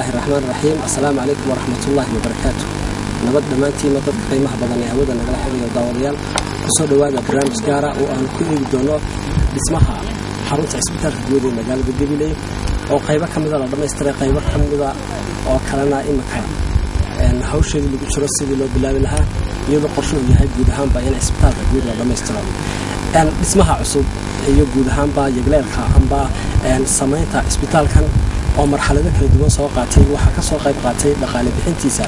الله الرحمن الرحيم. السلام عليكم ورحمة الله وبركاته. نبدأ دمانتي مدد قيمة بدن يهودا نقل حرية ودوريال كسر دوادة برنامج جارة وأن كل يدونه اسمها حرونت عسبتها جودي مجال بالجبلي أو قيمة كم ذا لما يسترى قيمة كم ذا أو كلنا إمكان إن هوش اللي بيشرب السيد لو بلا لها يبقى قرشوا يهاي جود هم بين عسبتها جودي لما يسترى إن اسمها عصب هي جود هم با يقلل خا هم با إن سميتها عسبتها كان أو مرحلة كلا دوان سواء قاتي وحكا سواء قيب قاتي دخالي بحنتيسا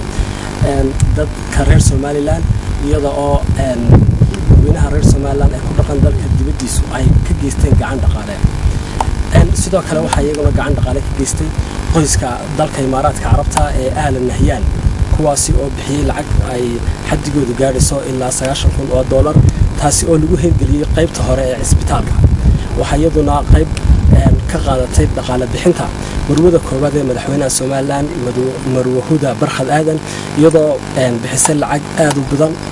dad ka reer Somaliland iyada oo weynaha reer Somaliland ay ku dhaqan dalka dibadiisu ay ka geysteen gacan dhaqaale sidoo kale waxa iyaguna gacan dhaqaale ka geystay qoyska dalka Imaaraadka Carabta ee Al Nahyan kuwaasi oo bixiyay lacag ay xadigoodu gaadhayso ilaa $90,000 taasi oo lagu hirgeliyay qaybta hore ee isbitaalka waxa iyaduna qayb ka qaadatay dhaqaale bixinta marwada koobaad ee madaxweynaha Somaliland marwahooda barxad aadan iyadoo bixisay lacag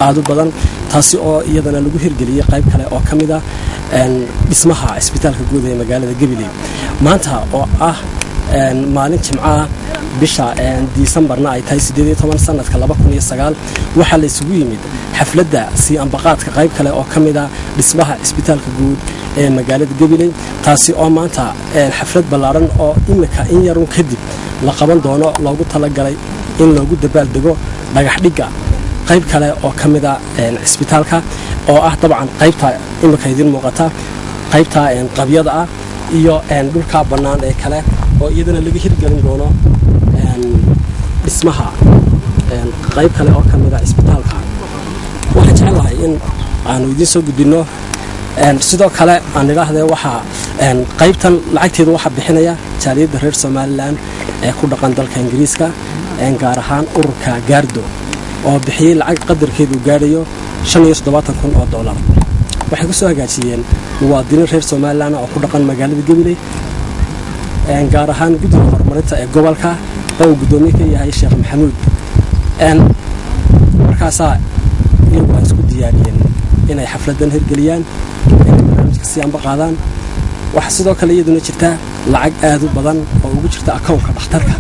aad u badan taasi oo iyadana lagu hirgeliyay qayb kale oo kamid ah dhismaha isbitaalka guud ee magaalada Gabiley maanta oo ah maalin Jimcaha bisha December-na ay tahay 18 sanadka 2009 waxa la isugu yimid xafladda si ambaqaadka qayb kale oo kamid ah dhismaha isbitaalka guud ee magaalada Gabiley taasi oo maanta xaflad ballaaran oo imika in yarun kadib la qaban doono loogu talagalay in loogu dabaaldego dhagax dhiga qayb kale oo kamid ah isbitaalka oo ah dabcan qaybta imika idin muuqata qaybta qabyada ah iyo dhulka bannaan ee kale oo iyadana laga hirgelin doono dhismaha qayb kale oo kamid ah isbitaalka waxaan jecelahay in aanu idin soo gudbino sidoo kale aan ilaahdee waxa qaybtan lacagteedu waxa bixinaya jaaliyadda reer Somaliland ee ku dhaqan dalka Ingiriiska gaar ahaan ururka Gaardo oo bixiyay lacag qadarkeedu gaadhayo $75,000 waxay ku soo hagaajiyeen muwaadiniin reer Somaliland oo ku dhaqan magaalada Gabiley gaar ahaan guddiga horumarinta ee gobolka oo gudoomiye ka yahay Sheekh Maxamuud markaas iyagu ay isku diyaariyeen inay xafladan hirgeliyaan barnaamijka si aan baqadaan waxa sidoo kale iyaduna jirta lacag aad u badan oo ugu jirta akoonka dhakhtarka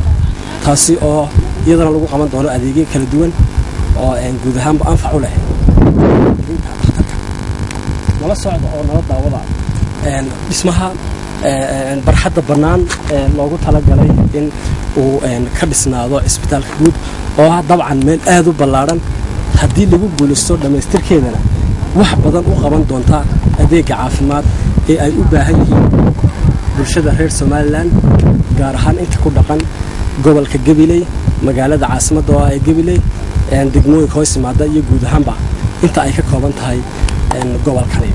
taasi oo iyadana lagu qaban doono adeegyo kala duwan oo guud ahaanba anfac u leh dhakhtarka wala socdo oo nala daawada dhismaha barxadda bannaan loogu talagalay in uu ka dhisnaado isbitaalka guud oo dabcan meel aad u ballaaran haddii lagu guulaysto dhamaystirkeedana wax badan u qaban doonta adeega caafimaad ee ay u baahan yihiin bulshada reer Somaliland gaar ahaan inta ku dhaqan gobolka Gabiley magaalada caasimadda oo ay Gabiley degmooyinka hoos yimaada iyo guud ahaanba inta ay ka kooban tahay gobolkani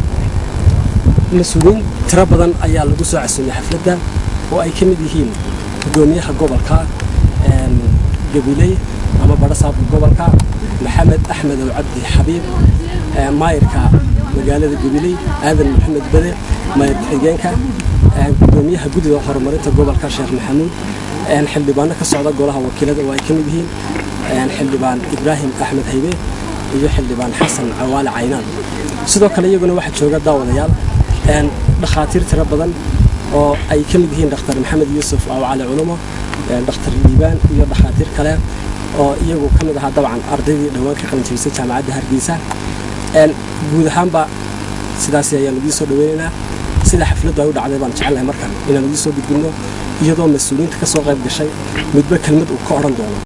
mas'uuliin tiro badan ayaa lagu soo casuumay xafladda oo ay ka mid yihiin gudoomiyaha gobolka Gabiley ama barasaabka gobolka Maxamed Axmed Cabdi Xabiib maayirka magaalada Gabiley Aadan Maxamed Bade maayir xigeenka gudoomiyaha guddiga horumarinta gobolka Sheekh Maxamuud xildhibaan ka socda golaha wakiilada oo ay ka mid yihiin xildhibaan Ibrahim Axmed Haybe iyo xildhibaan Xasan Cawaale Caynaan sidoo kale iyaguna waxa jooga daawadayaal dhakhaatiir tiro badan oo ay ka mid yihiin Dr. Maxamed Yuusuf oo cali culumo Dr. Liibaan iyo dhakhaatiir kale oo iyagu ka mid ah dabcan ardaydii dhawaan ka qalin jabisay jaamacadda Hargeysa guud ahaanba sidaas ayaan idin soo dhaweynaynaa sida xafladda ay u dhacday baan jecelahay markan inaan idin soo gudbino iyadoo mas'uuliyiinta ka soo qayb gashay midba kelmad uu ka oran doono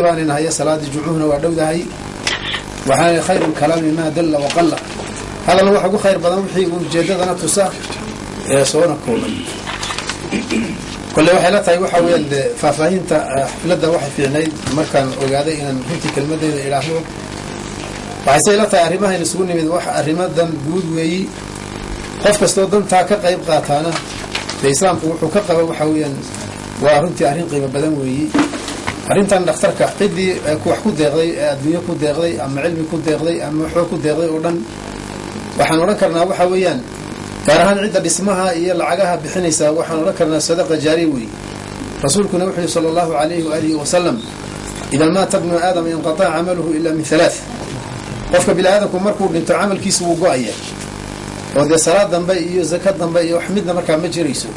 بان هي صلاة جوعهنا ودوده هي وحال خير الكلام ما دل وقل هذا هو حق خير بدن وحي ujeedadana tusa ee soona kooban kullu waxa la tahay waxa weeyaan faafahinta xafladda waxa fiicnay markaan ogaaday inaan runtii kelmadeeda ilaaho waxay la tahay arrimaha in isugu nimid wax arrimadan guud weeyi qof kastoo danta ka qayb qaatana islaamku wuxuu ka qabo waxa weeyaan waa runtii arrin qiimo badan weeyi arrintan dhakhtarka qidii wax ku deeqday adduunyo ku deeqday ama cilmi ku deeqday ama xoog ku deeqday oo dhan waxaan oran karnaa waxa weeyaan gaar ahaan cidda dhismaha iyo lacagaha bixinaysa waxaan oran karnaa sadaqa jaari weey rasuulkuna wuxuu sallallahu alayhi wa alihi wa sallam idan ma tabnu aadam inqata amaluhu illa min thalath qofka bilaadanku markuu dhinto amalkiisu wuu go'aya oo salaad dambe iyo zakad dambe iyo wax midna markaa ma jirayso